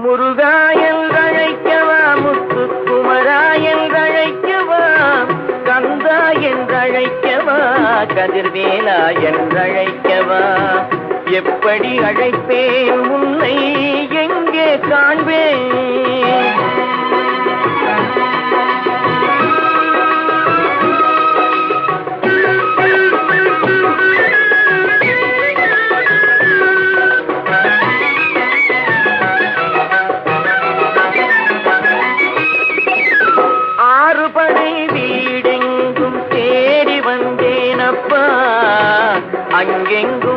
முருகா என்றழைக்கவா, முத்துக்குமரா என்றழைக்கவா, கந்தா என்றழைக்கவா, கதிர்வேலா என்றழைக்கவா, எப்படி அழைப்பேன் உன்னை எங்கே காண்பேன்? ஆறுபடை வீடெங்கும் தேடி வந்தேனப்பா, அங்கெங்கும்